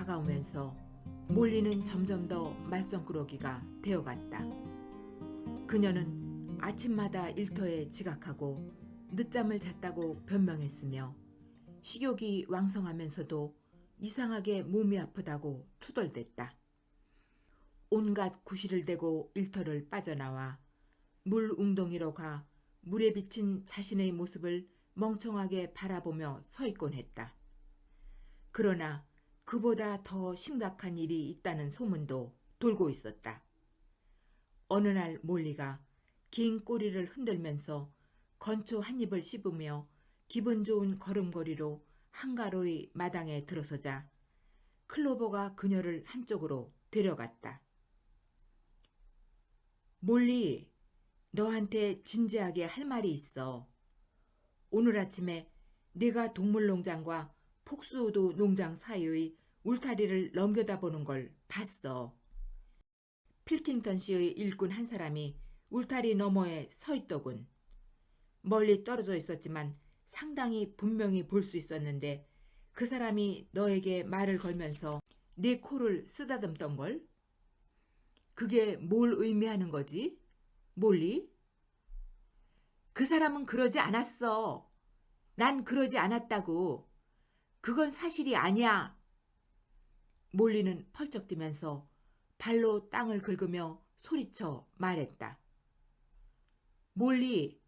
다가오면서 몰리는 점점 더 말썽꾸러기가 되어갔다. 그녀는 아침마다 일터에 지각하고 늦잠을 잤다고 변명했으며 식욕이 왕성하면서도 이상하게 몸이 아프다고 투덜댔다. 온갖 구실을 대고 일터를 빠져나와 물 웅덩이로 가 물에 비친 자신의 모습을 멍청하게 바라보며 서 있곤 했다. 그러나 그보다 더 심각한 일이 있다는 소문도 돌고 있었다. 어느 날 몰리가 긴 꼬리를 흔들면서 건초 한 입을 씹으며 기분 좋은 걸음걸이로 한가로이 마당에 들어서자 클로버가 그녀를 한쪽으로 데려갔다. 몰리, 너한테 진지하게 할 말이 있어. 오늘 아침에 네가 동물농장과 폭스우드 농장 사이의 울타리를 넘겨다보는 걸 봤어. 필킹턴 씨의 일꾼 한 사람이 울타리 너머에 서 있더군. 멀리 떨어져 있었지만 상당히 분명히 볼 수 있었는데 그 사람이 너에게 말을 걸면서 네 코를 쓰다듬던걸? 그게 뭘 의미하는 거지? 몰리? 그 사람은 그러지 않았어. 난 그러지 않았다고. 그건 사실이 아니야. 몰리는 펄쩍 뛰면서 발로 땅을 긁으며 소리쳐 말했다. 몰리,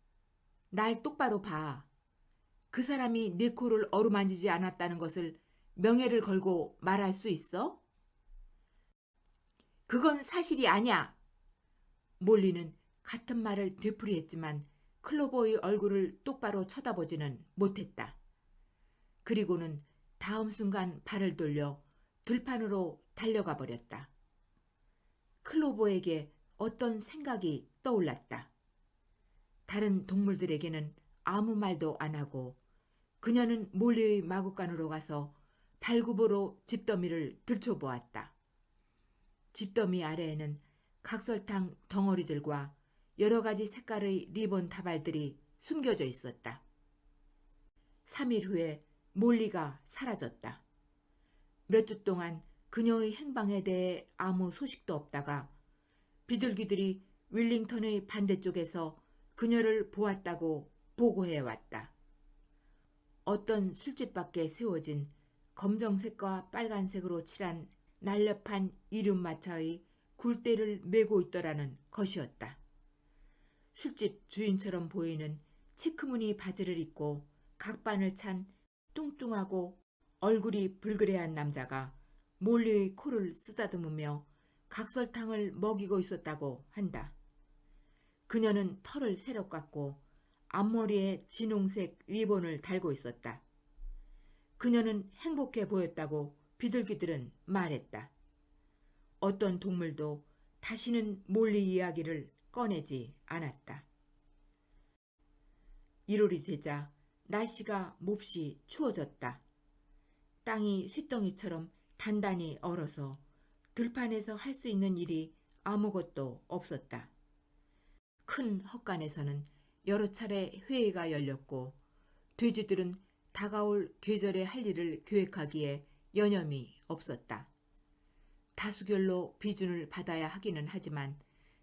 날 똑바로 봐. 그 사람이 네 코를 어루만지지 않았다는 것을 명예를 걸고 말할 수 있어? 그건 사실이 아니야. 몰리는 같은 말을 되풀이했지만 클로버의 얼굴을 똑바로 쳐다보지는 못했다. 그리고는 다음 순간 발을 돌려 들판으로 달려가 버렸다. 클로버에게 어떤 생각이 떠올랐다. 다른 동물들에게는 아무 말도 안 하고 그녀는 몰리의 마구간으로 가서 발굽으로 집더미를 들춰보았다. 집더미 아래에는 각설탕 덩어리들과 여러 가지 색깔의 리본 다발들이 숨겨져 있었다. 3일 후에 몰리가 사라졌다. 몇 주 동안 그녀의 행방에 대해 아무 소식도 없다가 비둘기들이 윌링턴의 반대쪽에서 그녀를 보았다고 보고해왔다. 어떤 술집 밖에 세워진 검정색과 빨간색으로 칠한 날렵한 이륜마차의 굴대를 메고 있더라는 것이었다. 술집 주인처럼 보이는 치크무늬 바지를 입고 각반을 찬 뚱뚱하고 얼굴이 불그레한 남자가 몰리의 코를 쓰다듬으며 각설탕을 먹이고 있었다고 한다. 그녀는 털을 새로 깎고 앞머리에 진홍색 리본을 달고 있었다. 그녀는 행복해 보였다고 비둘기들은 말했다. 어떤 동물도 다시는 몰리 이야기를 꺼내지 않았다. 1월이 되자 날씨가 몹시 추워졌다. 땅이 쇳덩이처럼 단단히 얼어서 들판에서 할 수 있는 일이 아무것도 없었다. 큰 헛간에서는 여러 차례 회의가 열렸고 돼지들은 다가올 계절에 할 일을 계획하기에 여념이 없었다. 다수결로 비준을 받아야 하기는 하지만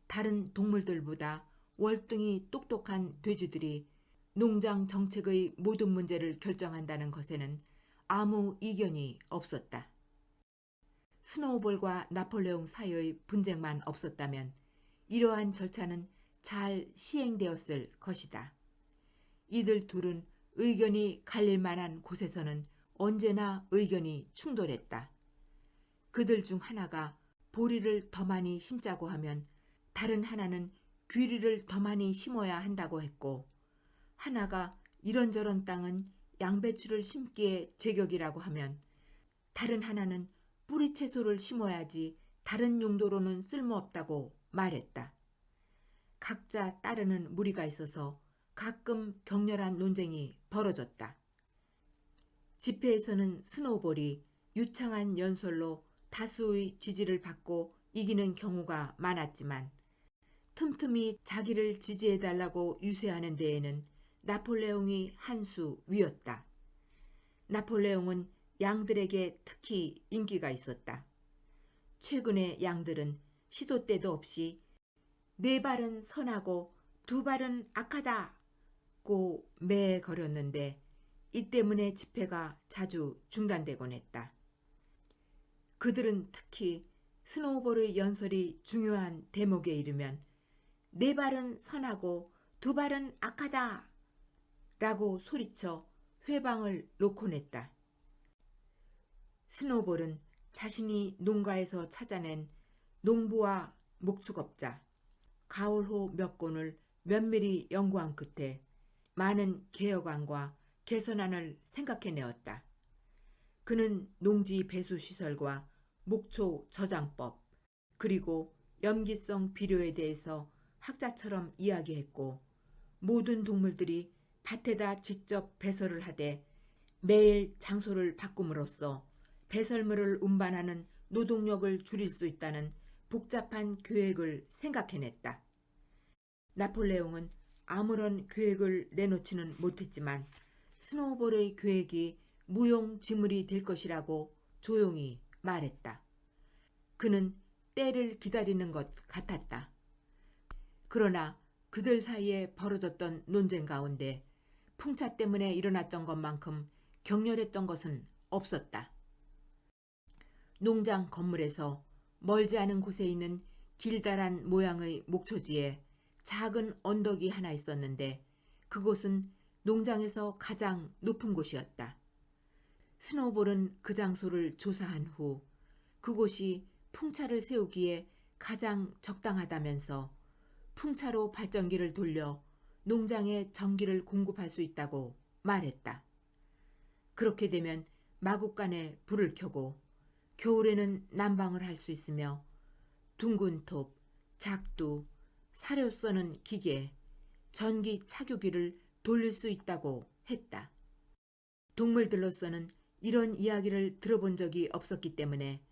다른 동물들보다 월등히 똑똑한 돼지들이 농장 정책의 모든 문제를 결정한다는 것에는 아무 이견이 없었다. 스노우볼과 나폴레옹 사이의 분쟁만 없었다면 이러한 절차는 잘 시행되었을 것이다. 이들 둘은 의견이 갈릴 만한 곳에서는 언제나 의견이 충돌했다. 그들 중 하나가 보리를 더 많이 심자고 하면 다른 하나는 귀리를 더 많이 심어야 한다고 했고, 하나가 이런저런 땅은 양배추를 심기에 제격이라고 하면 다른 하나는 뿌리 채소를 심어야지 다른 용도로는 쓸모없다고 말했다. 각자 따르는 무리가 있어서 가끔 격렬한 논쟁이 벌어졌다. 집회에서는 스노우볼이 유창한 연설로 다수의 지지를 받고 이기는 경우가 많았지만 틈틈이 자기를 지지해달라고 유세하는 데에는 나폴레옹이 한 수 위였다. 나폴레옹은 양들에게 특히 인기가 있었다. 최근의 양들은 시도 때도 없이 네 발은 선하고 두 발은 악하다고 매거렸는데 이 때문에 집회가 자주 중단되곤 했다. 그들은 특히 스노우볼의 연설이 중요한 대목에 이르면 네 발은 선하고 두 발은 악하다 라고 소리쳐 회방을 놓곤 했다. 스노우볼은 자신이 농가에서 찾아낸 농부와 목축업자, 가을호 몇 권을 면밀히 연구한 끝에 많은 개혁안과 개선안을 생각해내었다. 그는 농지 배수 시설과 목초 저장법, 그리고 염기성 비료에 대해서 학자처럼 이야기했고, 모든 동물들이 밭에다 직접 배설을 하되 매일 장소를 바꿈으로써 배설물을 운반하는 노동력을 줄일 수 있다는 복잡한 계획을 생각해냈다. 나폴레옹은 아무런 계획을 내놓지는 못했지만 스노우볼의 계획이 무용지물이 될 것이라고 조용히 말했다. 그는 때를 기다리는 것 같았다. 그러나 그들 사이에 벌어졌던 논쟁 가운데 풍차 때문에 일어났던 것만큼 격렬했던 것은 없었다. 농장 건물에서 멀지 않은 곳에 있는 길다란 모양의 목초지에 작은 언덕이 하나 있었는데 그곳은 농장에서 가장 높은 곳이었다. 스노우볼은 그 장소를 조사한 후 그곳이 풍차를 세우기에 가장 적당하다면서 풍차로 발전기를 돌려 농장에 전기를 공급할 수 있다고 말했다. 그렇게 되면 마구간에 불을 켜고 겨울에는 난방을 할 수 있으며 둥근 톱, 작두, 사료 써는 기계, 전기 차교기를 돌릴 수 있다고 했다. 동물들로서는 이런 이야기를 들어본 적이 없었기 때문에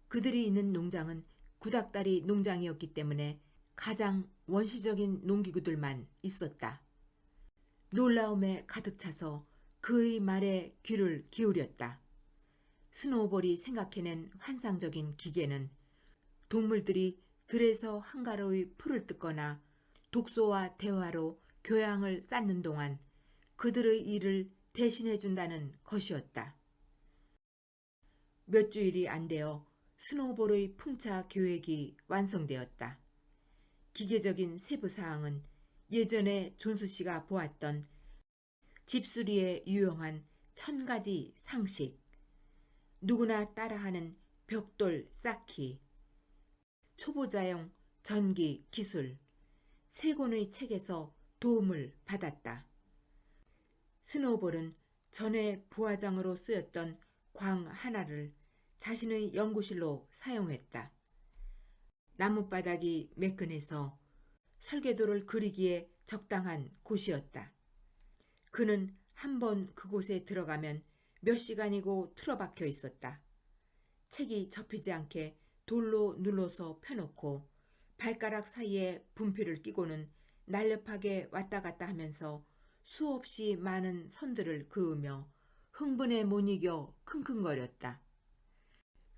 그들이 있는 농장은 구닥다리 농장이었기 때문에 가장 원시적인 농기구들만 있었다. 놀라움에 가득 차서 그의 말에 귀를 기울였다. 스노우볼이 생각해낸 환상적인 기계는 동물들이 들에서 한가로이 풀을 뜯거나 독소와 대화로 교양을 쌓는 동안 그들의 일을 대신해준다는 것이었다. 몇 주일이 안 되어 스노우볼의 풍차 계획이 완성되었다. 기계적인 세부사항은 예전에 존수 씨가 보았던 집수리에 유용한 1000가지 상식, 누구나 따라하는 벽돌 쌓기, 초보자용 전기 기술, 세 권의 책에서 도움을 받았다. 스노우볼은 전에 부화장으로 쓰였던 광 하나를 자신의 연구실로 사용했다. 나뭇바닥이 매끈해서 설계도를 그리기에 적당한 곳이었다. 그는 한번 그곳에 들어가면 몇 시간이고 틀어박혀 있었다. 책이 접히지 않게 돌로 눌러서 펴놓고 발가락 사이에 분필을 끼고는 날렵하게 왔다 갔다 하면서 수없이 많은 선들을 그으며 흥분에 못 이겨 킁킁거렸다.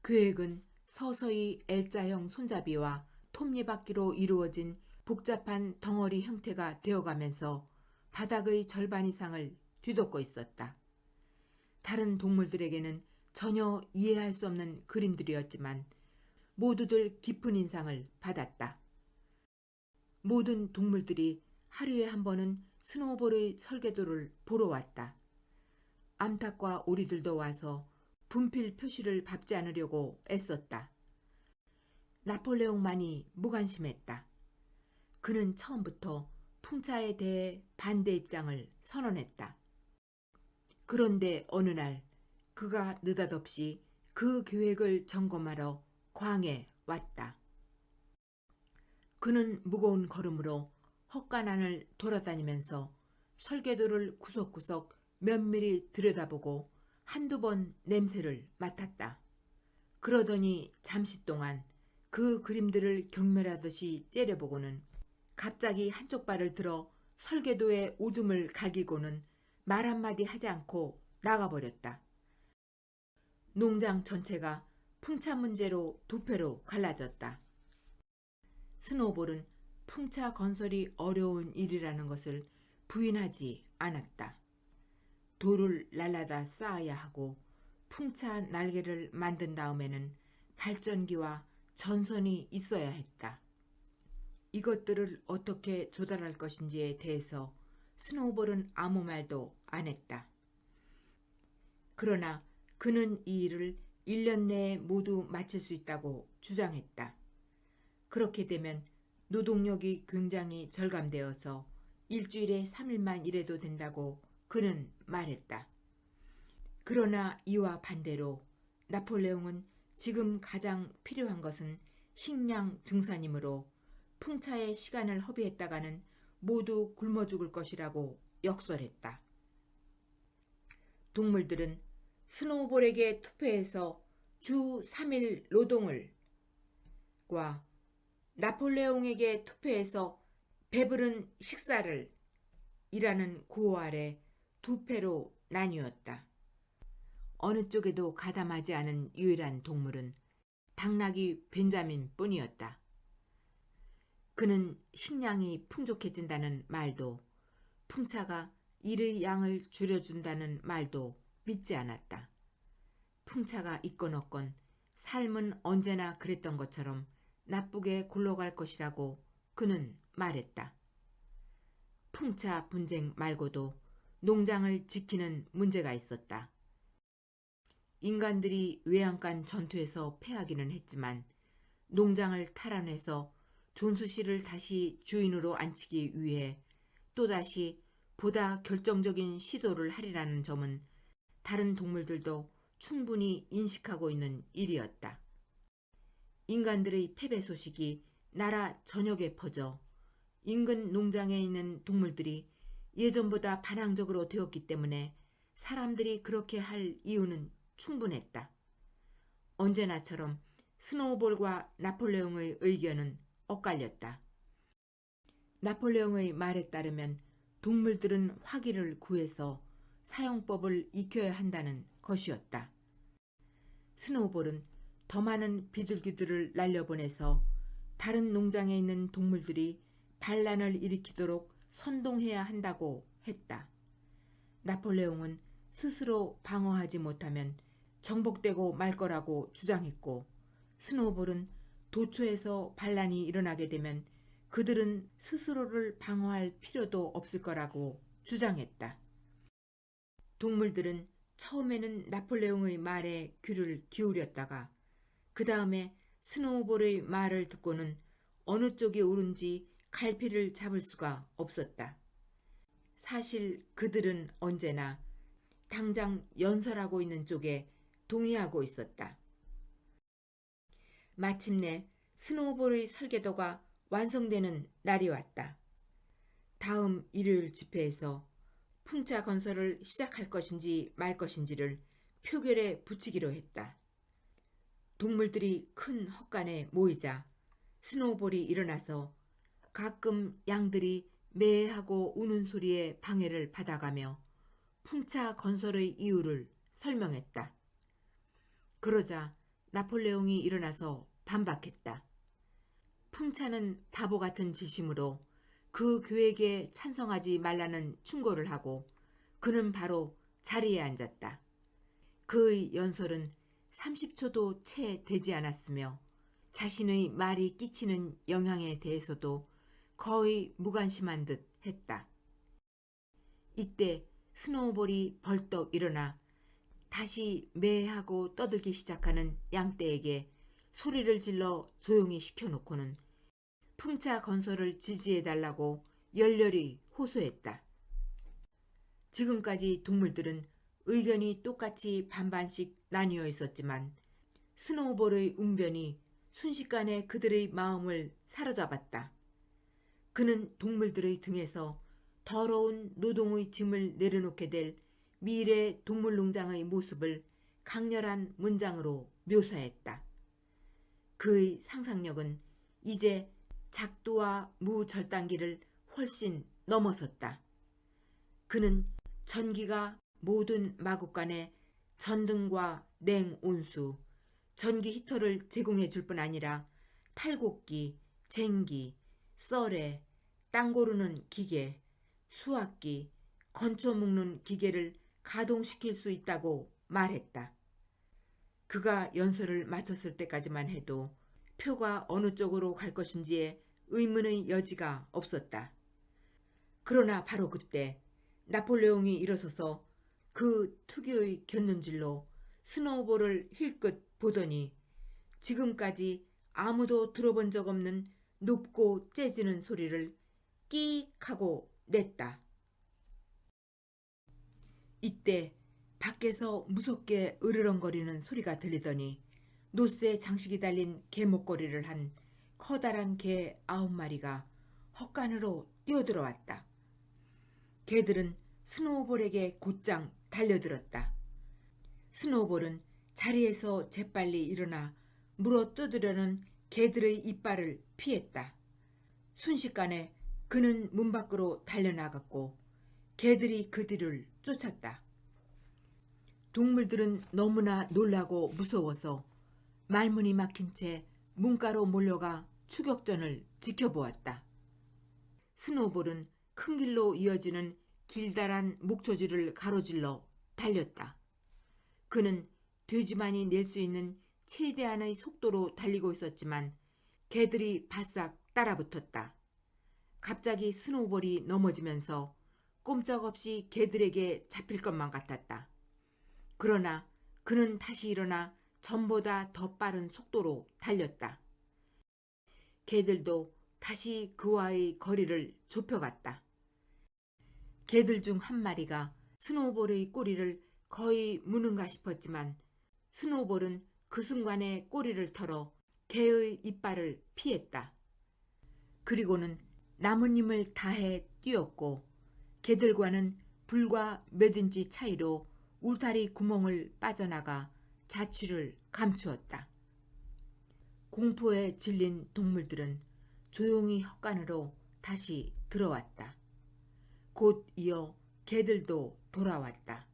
계획은 서서히 L자형 손잡이와 톱니바퀴로 이루어진 복잡한 덩어리 형태가 되어가면서 바닥의 절반 이상을 뒤덮고 있었다. 다른 동물들에게는 전혀 이해할 수 없는 그림들이었지만 모두들 깊은 인상을 받았다. 모든 동물들이 하루에 한 번은 스노우볼의 설계도를 보러 왔다. 암탉과 오리들도 와서 분필 표시를 밟지 않으려고 애썼다. 나폴레옹만이 무관심했다. 그는 처음부터 풍차에 대해 반대 입장을 선언했다. 그런데 어느 날 그가 느닷없이 그 계획을 점검하러 광에 왔다. 그는 무거운 걸음으로 헛간안을 돌아다니면서 설계도를 구석구석 면밀히 들여다보고 한두 번 냄새를 맡았다. 그러더니 잠시 동안 그 그림들을 경멸하듯이 째려보고는 갑자기 한쪽 발을 들어 설계도에 오줌을 갈기고는 말 한마디 하지 않고 나가버렸다. 농장 전체가 풍차 문제로 두 패로 갈라졌다. 스노우볼은 풍차 건설이 어려운 일이라는 것을 부인하지 않았다. 돌을 날라다 쌓아야 하고 풍차 날개를 만든 다음에는 발전기와 전선이 있어야 했다. 이것들을 어떻게 조달할 것인지에 대해서 스노우볼은 아무 말도 안 했다. 그러나 그는 이 일을 1년 내에 모두 마칠 수 있다고 주장했다. 그렇게 되면 노동력이 굉장히 절감되어서 일주일에 3일만 일해도 된다고 그는 말했다. 그러나 이와 반대로 나폴레옹은 지금 가장 필요한 것은 식량 증산이므로 풍차의 시간을 허비했다가는 모두 굶어 죽을 것이라고 역설했다. 동물들은 스노우볼에게 투표해서 주 3일 노동을 과 나폴레옹에게 투표해서 배부른 식사를 이라는 구호 아래 두 패로 나뉘었다. 어느 쪽에도 가담하지 않은 유일한 동물은 당나귀 벤자민 뿐이었다. 그는 식량이 풍족해진다는 말도 풍차가 일의 양을 줄여준다는 말도 믿지 않았다. 풍차가 있건 없건 삶은 언제나 그랬던 것처럼 나쁘게 굴러갈 것이라고 그는 말했다. 풍차 분쟁 말고도 농장을 지키는 문제가 있었다. 인간들이 외양간 전투에서 패하기는 했지만 농장을 탈환해서 존수씨를 다시 주인으로 앉히기 위해 또다시 보다 결정적인 시도를 하리라는 점은 다른 동물들도 충분히 인식하고 있는 일이었다. 인간들의 패배 소식이 나라 전역에 퍼져 인근 농장에 있는 동물들이 예전보다 반항적으로 되었기 때문에 사람들이 그렇게 할 이유는 충분했다. 언제나처럼 스노우볼과 나폴레옹의 의견은 엇갈렸다. 나폴레옹의 말에 따르면 동물들은 화기를 구해서 사용법을 익혀야 한다는 것이었다. 스노우볼은 더 많은 비둘기들을 날려보내서 다른 농장에 있는 동물들이 반란을 일으키도록 선동해야 한다고 했다. 나폴레옹은 스스로 방어하지 못하면 정복되고 말 거라고 주장했고 스노우볼은 도처에서 반란이 일어나게 되면 그들은 스스로를 방어할 필요도 없을 거라고 주장했다. 동물들은 처음에는 나폴레옹의 말에 귀를 기울였다가 그 다음에 스노우볼의 말을 듣고는 어느 쪽이 옳은지 갈피를 잡을 수가 없었다. 사실 그들은 언제나 당장 연설하고 있는 쪽에 동의하고 있었다. 마침내 스노우볼의 설계도가 완성되는 날이 왔다. 다음 일요일 집회에서 풍차 건설을 시작할 것인지 말 것인지를 표결에 붙이기로 했다. 동물들이 큰 헛간에 모이자 스노우볼이 일어나서 가끔 양들이 매하고 우는 소리에 방해를 받아가며 풍차 건설의 이유를 설명했다. 그러자 나폴레옹이 일어나서 반박했다. 풍차는 바보 같은 짓이므로 그 계획에 찬성하지 말라는 충고를 하고 그는 바로 자리에 앉았다. 그의 연설은 30초도 채 되지 않았으며 자신의 말이 끼치는 영향에 대해서도 거의 무관심한 듯 했다. 이때 스노우볼이 벌떡 일어나 다시 매하고 떠들기 시작하는 양떼에게 소리를 질러 조용히 시켜놓고는 풍차 건설을 지지해달라고 열렬히 호소했다. 지금까지 동물들은 의견이 똑같이 반반씩 나뉘어 있었지만 스노우볼의 웅변이 순식간에 그들의 마음을 사로잡았다. 그는 동물들의 등에서 더러운 노동의 짐을 내려놓게 될 미래 동물농장의 모습을 강렬한 문장으로 묘사했다. 그의 상상력은 이제 작두와 무절단기를 훨씬 넘어섰다. 그는 전기가 모든 마구간에 전등과 냉온수, 전기 히터를 제공해 줄 뿐 아니라 탈곡기, 쟁기, 썰에, 땅 고르는 기계, 수확기, 건초 묶는 기계를 가동시킬 수 있다고 말했다. 그가 연설을 마쳤을 때까지만 해도 표가 어느 쪽으로 갈 것인지에 의문의 여지가 없었다. 그러나 바로 그때 나폴레옹이 일어서서 그 특유의 곁눈질로 스노우볼을 힐끗 보더니 지금까지 아무도 들어본 적 없는 높고 째지는 소리를 끼익 하고 냈다. 이때 밖에서 무섭게 으르렁거리는 소리가 들리더니 노쇠 장식이 달린 개 목걸이를 한 커다란 개 9마리가 헛간으로 뛰어들어왔다. 개들은 스노우볼에게 곧장 달려들었다. 스노우볼은 자리에서 재빨리 일어나 물어 뜯으려는 개들의 이빨을 피했다. 순식간에 그는 문 밖으로 달려나갔고 개들이 그 뒤를 쫓았다. 동물들은 너무나 놀라고 무서워서 말문이 막힌 채 문가로 몰려가 추격전을 지켜보았다. 스노우볼은 큰 길로 이어지는 길다란 목초지를 가로질러 달렸다. 그는 돼지만이 낼 수 있는 최대한의 속도로 달리고 있었지만 개들이 바싹 따라붙었다. 갑자기 스노우볼이 넘어지면서 꼼짝없이 개들에게 잡힐 것만 같았다. 그러나 그는 다시 일어나 전보다 더 빠른 속도로 달렸다. 개들도 다시 그와의 거리를 좁혀갔다. 개들 중 한 마리가 스노우볼의 꼬리를 거의 무는가 싶었지만 스노우볼은 그 순간에 꼬리를 털어 개의 이빨을 피했다. 그리고는 나뭇잎을 다해 뛰었고 개들과는 불과 몇 인치 차이로 울타리 구멍을 빠져나가 자취를 감추었다. 공포에 질린 동물들은 조용히 헛간으로 다시 들어왔다. 곧 이어 개들도 돌아왔다.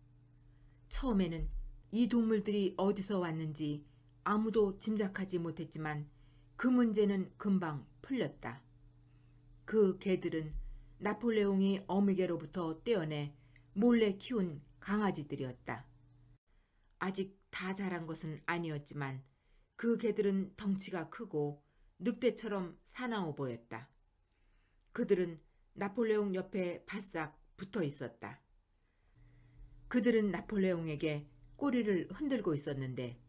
처음에는 이 동물들이 어디서 왔는지 아무도 짐작하지 못했지만 그 문제는 금방 풀렸다. 그 개들은 나폴레옹이 어미개로부터 떼어내 몰래 키운 강아지들이었다. 아직 다 자란 것은 아니었지만 그 개들은 덩치가 크고 늑대처럼 사나워 보였다. 그들은 나폴레옹 옆에 바싹 붙어 있었다. 그들은 나폴레옹에게 꼬리를 흔들고 있었는데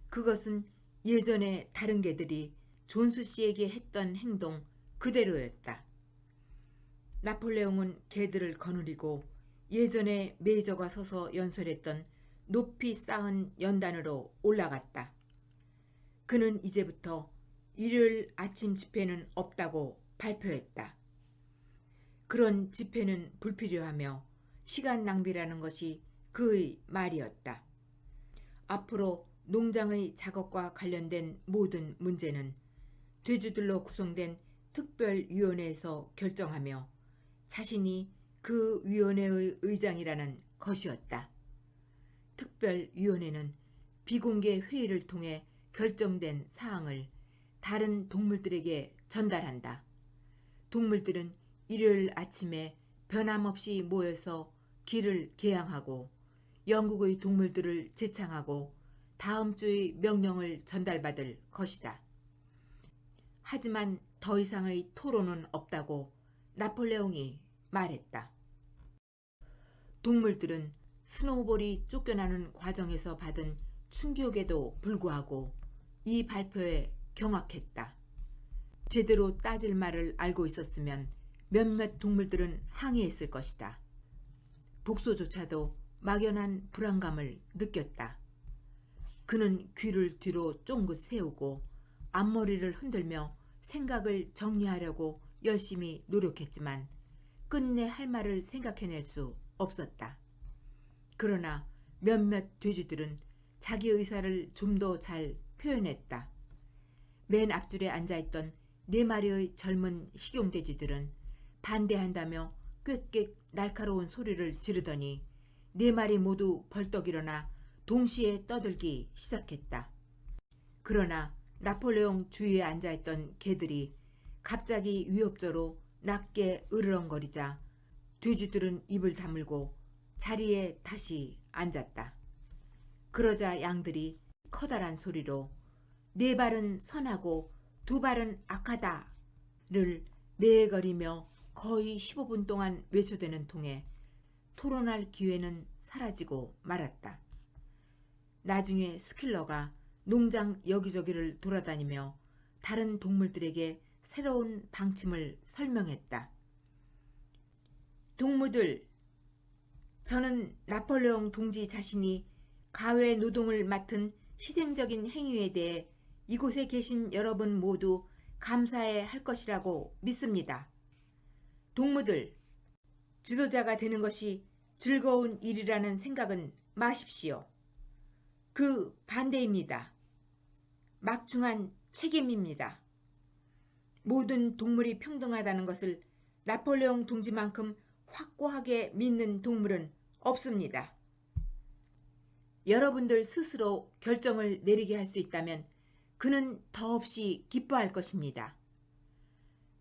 그것은 예전에 다른 개들이 존스 씨에게 했던 행동 그대로였다. 나폴레옹은 개들을 거느리고 예전에 메이저가 서서 연설했던 높이 쌓은 연단으로 올라갔다. 그는 이제부터 일요일 아침 집회는 없다고 발표했다. 그런 집회는 불필요하며 시간 낭비라는 것이 그의 말이었다. 앞으로 농장의 작업과 관련된 모든 문제는 돼지들로 구성된 특별위원회에서 결정하며 자신이 그 위원회의 의장이라는 것이었다. 특별위원회는 비공개 회의를 통해 결정된 사항을 다른 동물들에게 전달한다. 동물들은 일요일 아침에 변함없이 모여서 길을 개양하고 영국의 동물들을 제창하고 다음 주의 명령을 전달받을 것이다. 하지만 더 이상의 토론은 없다고 나폴레옹이 말했다. 동물들은 스노우볼이 쫓겨나는 과정에서 받은 충격에도 불구하고 이 발표에 경악했다. 제대로 따질 말을 알고 있었으면 몇몇 동물들은 항의했을 것이다. 복소조차도 막연한 불안감을 느꼈다. 그는 귀를 뒤로 쫑긋 세우고 앞머리를 흔들며 생각을 정리하려고 열심히 노력했지만 끝내 할 말을 생각해낼 수 없었다. 그러나 몇몇 돼지들은 자기 의사를 좀 더 잘 표현했다. 맨 앞줄에 앉아있던 4마리의 젊은 식용돼지들은 반대한다며 꽥꽥 날카로운 소리를 지르더니 4마리 모두 벌떡 일어나 동시에 떠들기 시작했다. 그러나 나폴레옹 주위에 앉아있던 개들이 갑자기 위협조로 낮게 으르렁거리자 돼지들은 입을 다물고 자리에 다시 앉았다. 그러자 양들이 커다란 소리로 네 발은 선하고 두 발은 악하다를 매거리며 거의 15분 동안 외쳐대는 통에 토론할 기회는 사라지고 말았다. 나중에 스킬러가 농장 여기저기를 돌아다니며 다른 동물들에게 새로운 방침을 설명했다. 동무들, 저는 나폴레옹 동지 자신이 가외 노동을 맡은 희생적인 행위에 대해 이곳에 계신 여러분 모두 감사해 할 것이라고 믿습니다. 동무들, 지도자가 되는 것이 즐거운 일이라는 생각은 마십시오. 그 반대입니다. 막중한 책임입니다. 모든 동물이 평등하다는 것을 나폴레옹 동지만큼 확고하게 믿는 동물은 없습니다. 여러분들 스스로 결정을 내리게 할 수 있다면 그는 더없이 기뻐할 것입니다.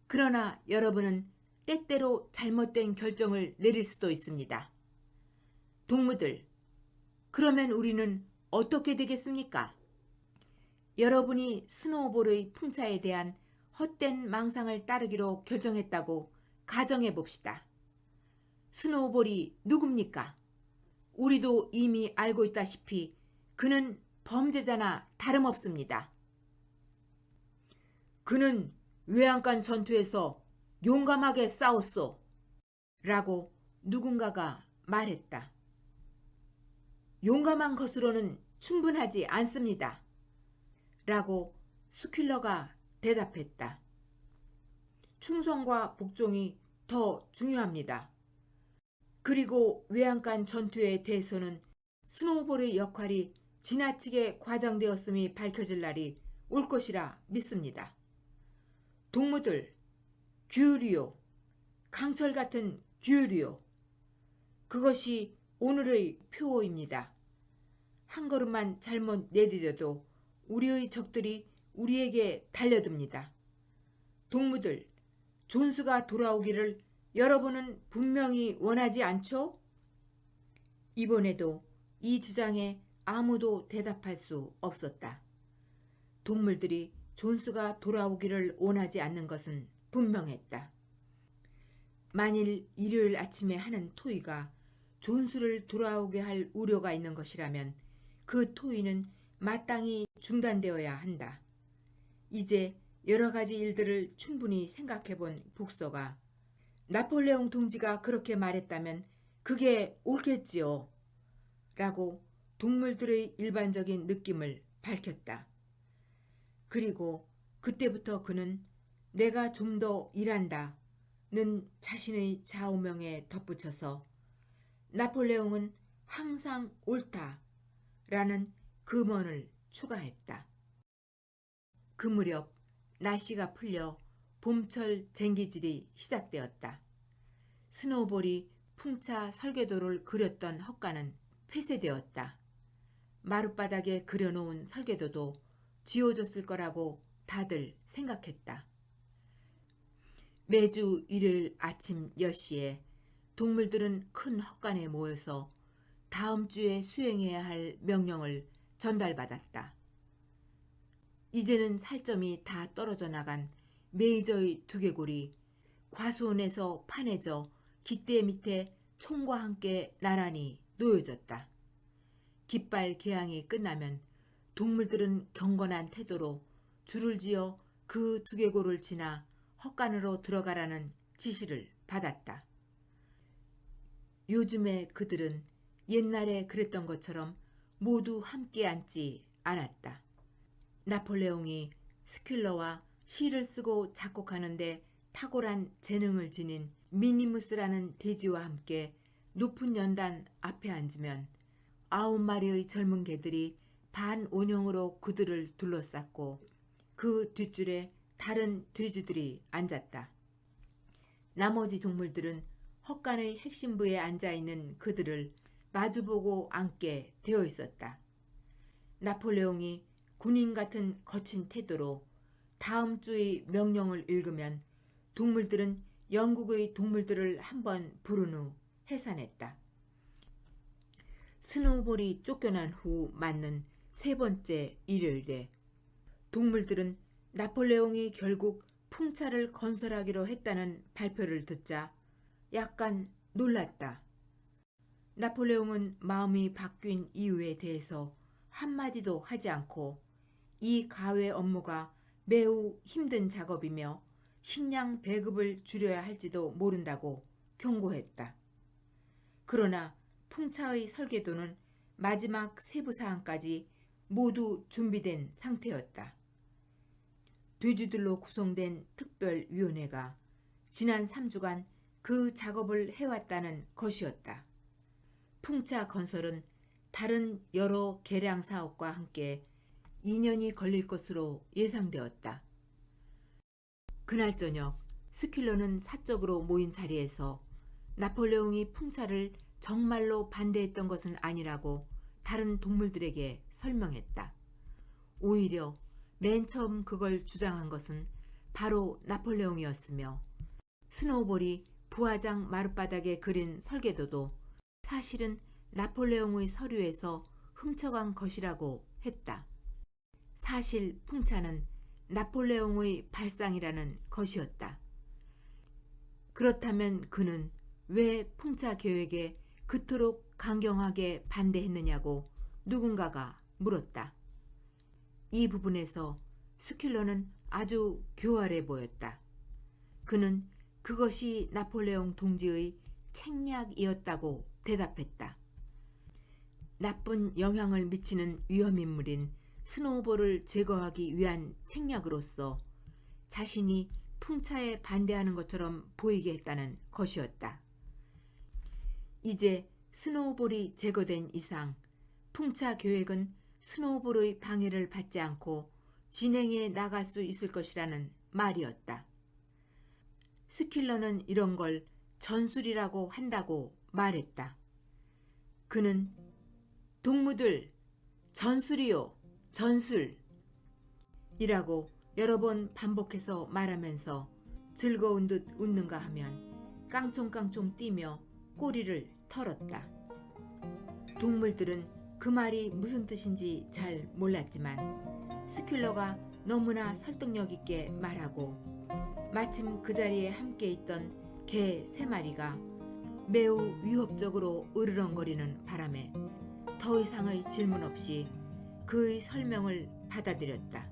그러나 여러분은 때때로 잘못된 결정을 내릴 수도 있습니다. 동무들, 그러면 우리는 어떻게 되겠습니까? 여러분이 스노우볼의 풍차에 대한 헛된 망상을 따르기로 결정했다고 가정해 봅시다. 스노우볼이 누굽니까? 우리도 이미 알고 있다시피 그는 범죄자나 다름없습니다. 그는 외양간 전투에서 용감하게 싸웠소. 라고 누군가가 말했다. 용감한 것으로는 충분하지 않습니다. 라고 스퀼러가 대답했다. 충성과 복종이 더 중요합니다. 그리고 외양간 전투에 대해서는 스노우볼의 역할이 지나치게 과장되었음이 밝혀질 날이 올 것이라 믿습니다. 동무들, 규리요, 강철 같은 규리요. 그것이 오늘의 표어입니다. 한 걸음만 잘못 내디뎌도 우리의 적들이 우리에게 달려듭니다. 동무들, 존스가 돌아오기를 여러분은 분명히 원하지 않죠? 이번에도 이 주장에 아무도 대답할 수 없었다. 동물들이 존스가 돌아오기를 원하지 않는 것은 분명했다. 만일 일요일 아침에 하는 토의가 존스를 돌아오게 할 우려가 있는 것이라면 그 토의는 마땅히 중단되어야 한다. 이제 여러 가지 일들을 충분히 생각해본 복서가 나폴레옹 동지가 그렇게 말했다면 그게 옳겠지요. 라고 동물들의 일반적인 느낌을 밝혔다. 그리고 그때부터 그는 내가 좀 더 일한다 는 자신의 좌우명에 덧붙여서 나폴레옹은 항상 옳다 라는 금언을 추가했다. 그 무렵 날씨가 풀려 봄철 쟁기질이 시작되었다. 스노우볼이 풍차 설계도를 그렸던 헛간은 폐쇄되었다. 마룻바닥에 그려놓은 설계도도 지워졌을 거라고 다들 생각했다. 매주 일요일 아침 10시에 동물들은 큰 헛간에 모여서 다음 주에 수행해야 할 명령을 전달받았다. 이제는 살점이 다 떨어져 나간 메이저의 두개골이 과수원에서 파내져 깃대 밑에 총과 함께 나란히 놓여졌다. 깃발 개항이 끝나면 동물들은 경건한 태도로 줄을 지어 그 두개골을 지나 헛간으로 들어가라는 지시를 받았다. 요즘에 그들은 옛날에 그랬던 것처럼 모두 함께 앉지 않았다. 나폴레옹이 스퀼러와 시를 쓰고 작곡하는데 탁월한 재능을 지닌 미니무스라는 돼지와 함께 높은 연단 앞에 앉으면 9마리의 젊은 개들이 반원형으로 그들을 둘러쌌고 그 뒷줄에 다른 돼지들이 앉았다. 나머지 동물들은 헛간의 핵심부에 앉아있는 그들을 마주보고 앉게 되어 있었다. 나폴레옹이 군인 같은 거친 태도로 다음 주의 명령을 읽으면 동물들은 영국의 동물들을 한번 부른 후 해산했다. 스노우볼이 쫓겨난 후 맞는 세 번째 일요일에 동물들은 나폴레옹이 결국 풍차를 건설하기로 했다는 발표를 듣자 약간 놀랐다. 나폴레옹은 마음이 바뀐 이유에 대해서 한마디도 하지 않고 이 가외 업무가 매우 힘든 작업이며 식량 배급을 줄여야 할지도 모른다고 경고했다. 그러나 풍차의 설계도는 마지막 세부사항까지 모두 준비된 상태였다. 돼지들로 구성된 특별위원회가 지난 3주간 그 작업을 해왔다는 것이었다. 풍차 건설은 다른 여러 개량 사업과 함께 2년이 걸릴 것으로 예상되었다. 그날 저녁 스큘러는 사적으로 모인 자리에서 나폴레옹이 풍차를 정말로 반대했던 것은 아니라고 다른 동물들에게 설명했다. 오히려 맨 처음 그걸 주장한 것은 바로 나폴레옹이었으며 스노우볼이 부화장 마룻바닥에 그린 설계도도 사실은 나폴레옹의 서류에서 훔쳐간 것이라고 했다. 사실 풍차는 나폴레옹의 발상이라는 것이었다. 그렇다면 그는 왜 풍차 계획에 그토록 강경하게 반대했느냐고 누군가가 물었다. 이 부분에서 스큘러는 아주 교활해 보였다. 그는 그것이 나폴레옹 동지의 책략이었다고 대답했다. 나쁜 영향을 미치는 위험인물인 스노우볼을 제거하기 위한 책략으로서 자신이 풍차에 반대하는 것처럼 보이게 했다는 것이었다. 이제 스노우볼이 제거된 이상 풍차 계획은 스노우볼의 방해를 받지 않고 진행해 나갈 수 있을 것이라는 말이었다. 스큘러는 이런 걸 전술이라고 한다고 말했다. 그는 동무들 전술이요 전술 이라고 여러 번 반복해서 말하면서 즐거운 듯 웃는가 하면 깡총깡총 뛰며 꼬리를 털었다. 동물들은 그 말이 무슨 뜻인지 잘 몰랐지만 스큘러가 너무나 설득력 있게 말하고 마침 그 자리에 함께 있던 개 3마리가 매우 위협적으로 으르렁거리는 바람에 더 이상의 질문 없이 그의 설명을 받아들였다.